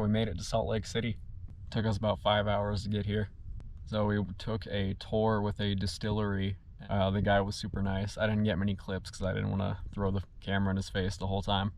we made it to Salt Lake City. Took us about 5 hours to get here. So we took a tour with a distillery. The guy was super nice. I didn't get many clips because I didn't want to throw the camera in his face the whole time.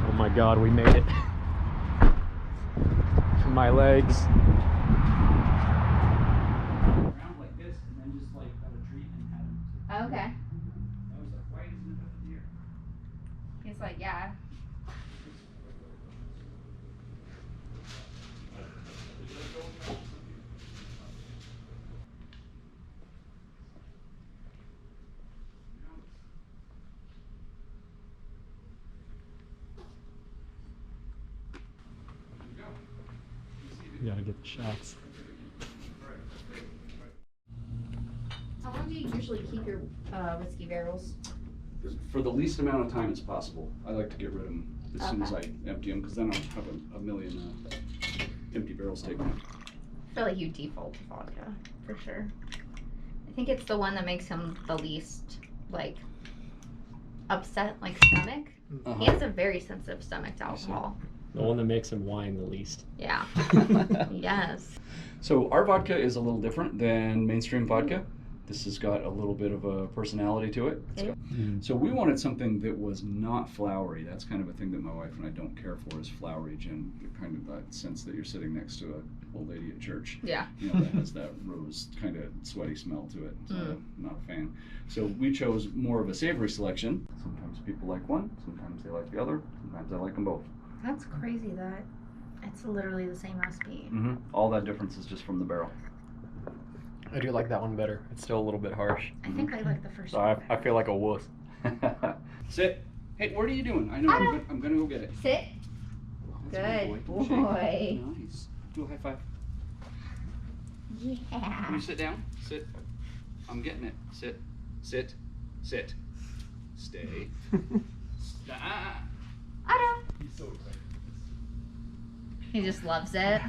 Oh my God, we made it. My legs. Around like this and then just like got a treat and had him. Okay. I was like, why isn't it up in here? He's like, yeah. You gotta get the shots. How long do you usually keep your whiskey barrels? For the least amount of time as possible. I like to get rid of them as soon as I empty them, because then I'll have a million empty barrels taken out. I feel like you default to vodka, for sure. I think it's the one that makes him the least, like, upset, like, stomach. He has a very sensitive stomach to alcohol. The one that makes him whine the least. Yeah. Yes. So our vodka is a little different than mainstream vodka. This has got a little bit of a personality to it. So we wanted something that was not flowery. That's kind of a thing that my wife and I don't care for, is flowery gin. Kind of that sense that you're sitting next to an old lady at church. Yeah. You know, that has that rose kind of sweaty smell to it. So I'm not a fan. So we chose more of a savory selection. Sometimes people like one, sometimes they like the other, sometimes I like them both. That's crazy that it's literally the same recipe. All that difference is just from the barrel. I do like that one better. It's still a little bit harsh. I think I like the first So one. I feel like a wuss. Sit. Hey, what are you doing? I know I'm gonna go get it. Sit. That's Good my boy. Nice. Do a high five. Yeah. Can you sit down? Sit. I'm getting it. Sit. Sit. Sit. Stay. Otto. He's so excited. He just loves it.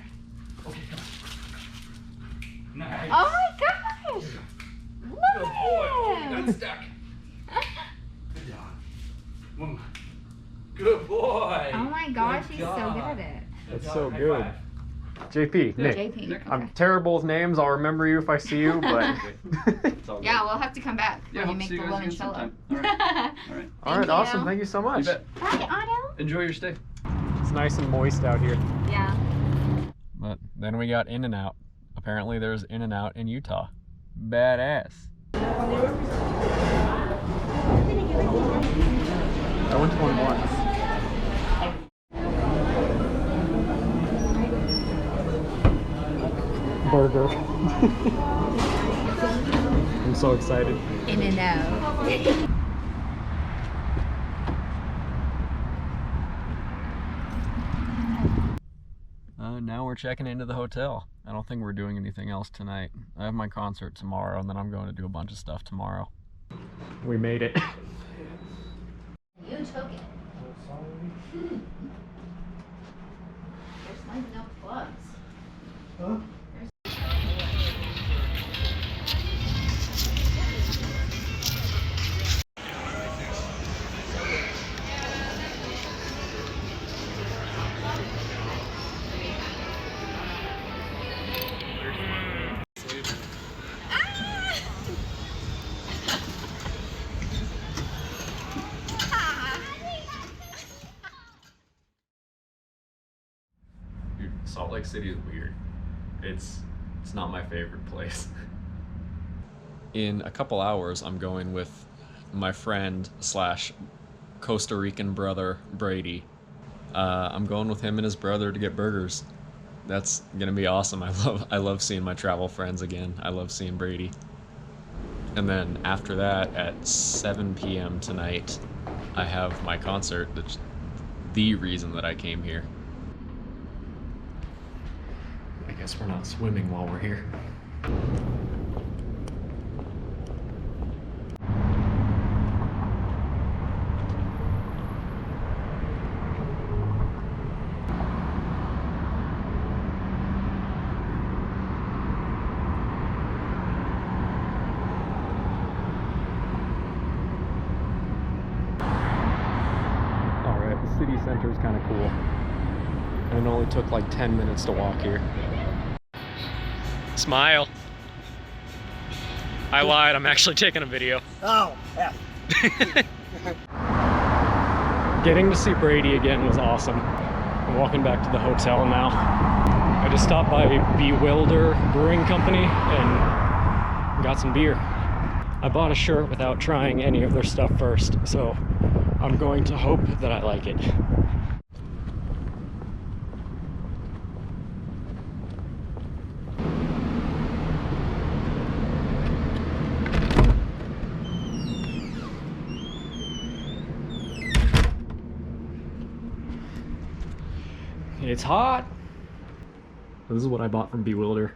Okay, come on. Nice. Oh my gosh! Good Look boy. at Oh, you him. got stuck. Good job. One more. Good boy. Oh my gosh, Good he's so job. good at it. That's job. so High good. five. JP, Nick. JP. I'm terrible with names. I'll remember you if I see you, but. It's all good. Yeah, we'll have to come back Yeah, when you hope to make see the you guys again limoncello. sometime. All right. All right. All right, you. awesome. Thank you so much. You bet. Bye, Otto. Enjoy your stay. It's nice and moist out here. Yeah. But then we got In-N-Out. Apparently there's In-N-Out in Utah. Badass. I went to one once. Burger. I'm so excited. In-N-Out. Now we're checking into the hotel. I don't think we're doing anything else tonight. I have my concert tomorrow, and then I'm going to do a bunch of stuff tomorrow. We made it. You took it. There's like no plugs. Huh? Dude, Salt Lake City is weird. It's not my favorite place. In a couple hours, I'm going with my friend slash Costa Rican brother, Brady. I'm going with him and his brother to get burgers. That's gonna be awesome. I love seeing my travel friends again. I love seeing Brady. And then after that, at 7 p.m. tonight, I have my concert. That's the reason that I came here. I guess we're not swimming while we're here. And it only took like 10 minutes to walk here. Smile. I lied, I'm actually taking a video. Oh, yeah. Getting to see Brady again was awesome. I'm walking back to the hotel now. I just stopped by Bewilder Brewing Company and got some beer. I bought a shirt without trying any of their stuff first, so I'm going to hope that I like it. It's hot. This is what I bought from Bewilder.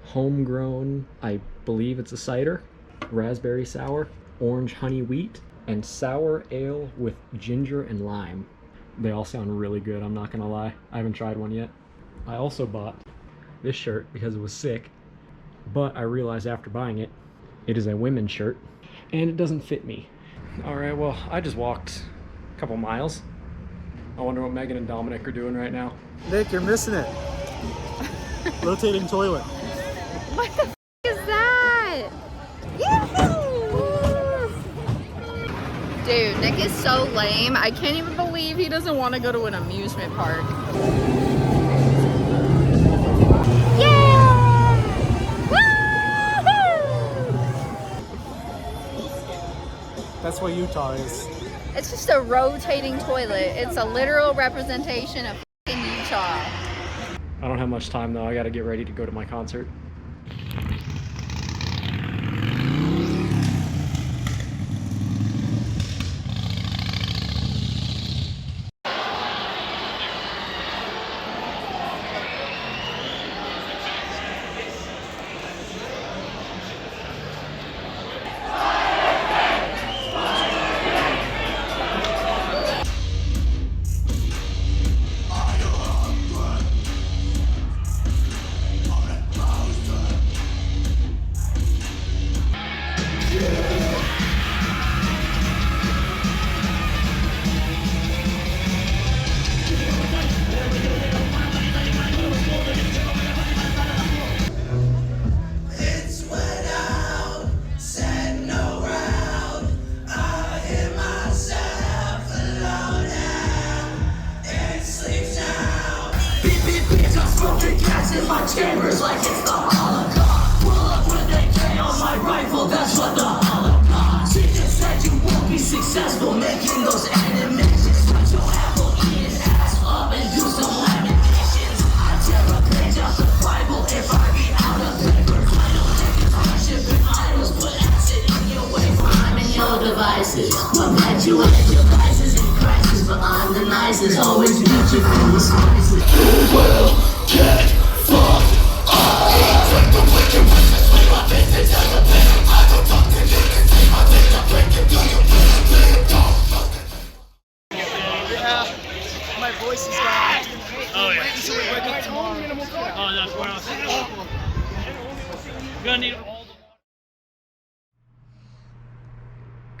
Homegrown, I believe it's a cider, raspberry sour, orange honey wheat, and sour ale with ginger and lime. They all sound really good, I'm not gonna lie. I haven't tried one yet. I also bought this shirt because it was sick, but I realized after buying it, it is a women's shirt, and it doesn't fit me. All right, well, I just walked a couple miles. I wonder what Megan and Dominic are doing right now. Nick, you're missing it. Rotating toilet. What the f is that? Dude, Nick is so lame. I can't even believe he doesn't want to go to an amusement park. Yeah! Woo-hoo! That's what Utah is. It's just a rotating toilet. It's a literal representation of f***ing Utah. I don't have much time though, I gotta get ready to go to my concert. In my chambers like it's the Holocaust. Pull up with AK on my rifle, that's what the Holocaust. She just said you won't be successful making those animations. Put your Applebee's ass up and do some lamentations. I tear a page out the Bible if I be out of paper. Final niggas worshiping idols, put acid in your way. I'm in your devices, perpetuate devices in crisis. But I'm the nicest, always beat you through the spices. You will get fucked. Yeah, my voice is gone. Oh yeah. Until we wake up tomorrow. Oh, that's where I was gonna need all the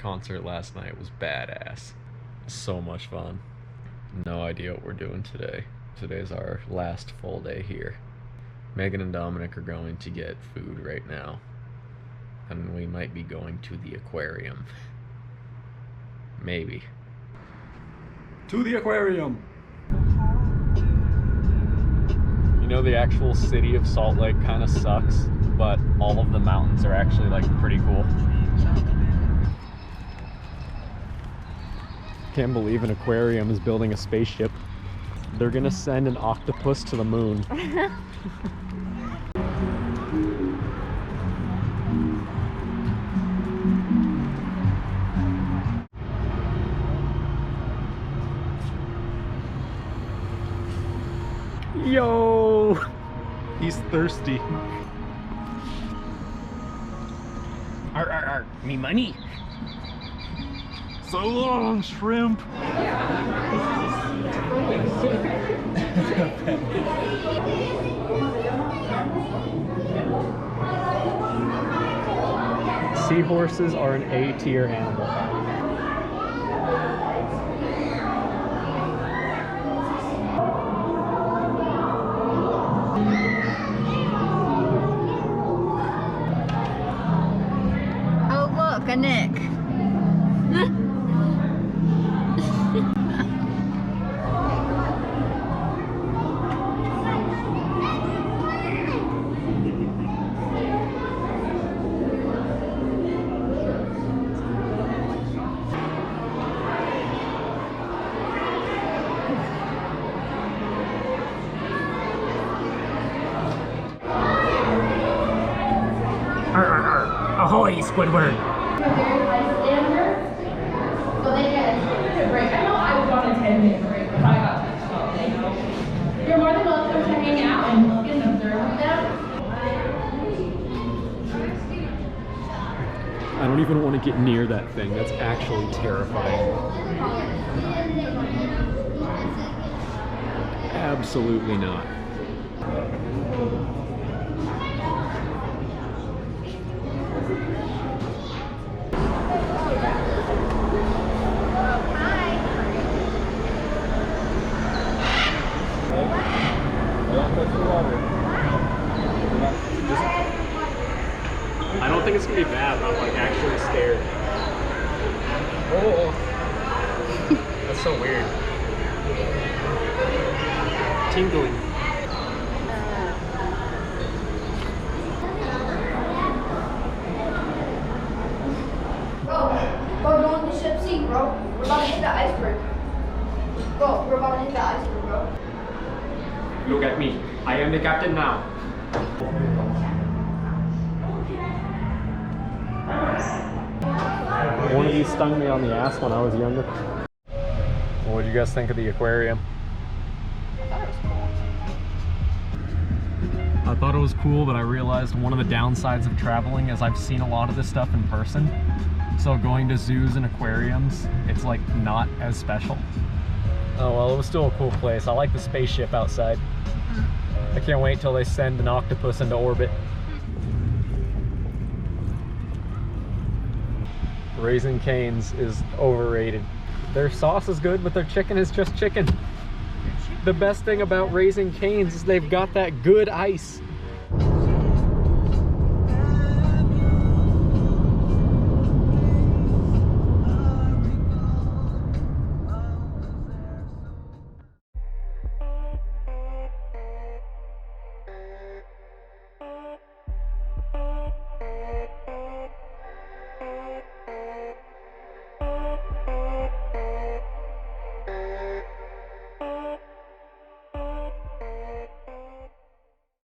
Concert last night was badass. So much fun. No idea what we're doing today. Today's our last full day here. Megan and Dominic are going to get food right now. And we might be going to the aquarium. Maybe. To the aquarium. You know, the actual city of Salt Lake kind of sucks, but all of the mountains are actually like pretty cool. Can't believe an aquarium is building a spaceship. They're gonna send an octopus to the moon. Yo! He's thirsty. arr, me money. So long, shrimp. Seahorses are an A-tier animal. Ahoy, Squidward! Very high standard, so they get a break. I know I would want a 10-minute break if I got touched up, you know. You're more than welcome to hang out and look and observe them. I don't even want to get near that thing. That's actually terrifying. Absolutely not. I don't think it's gonna be bad, but I'm like actually scared. Oh, that's so weird. Tingling. Bro, don't the ship sink, bro. We're about to hit the iceberg. Bro, we're about to hit the iceberg, bro. Look at me. I am the captain now. One of these stung me on the ass when I was younger. What did you guys think of the aquarium? I thought it was cool, but I realized one of the downsides of traveling is I've seen a lot of this stuff in person. So going to zoos and aquariums, it's like not as special. Oh well, it was still a cool place. I like the spaceship outside. I can't wait till they send an octopus into orbit. Raising Cane's is overrated. Their sauce is good, but their chicken is just chicken. The best thing about Raising Cane's is they've got that good ice.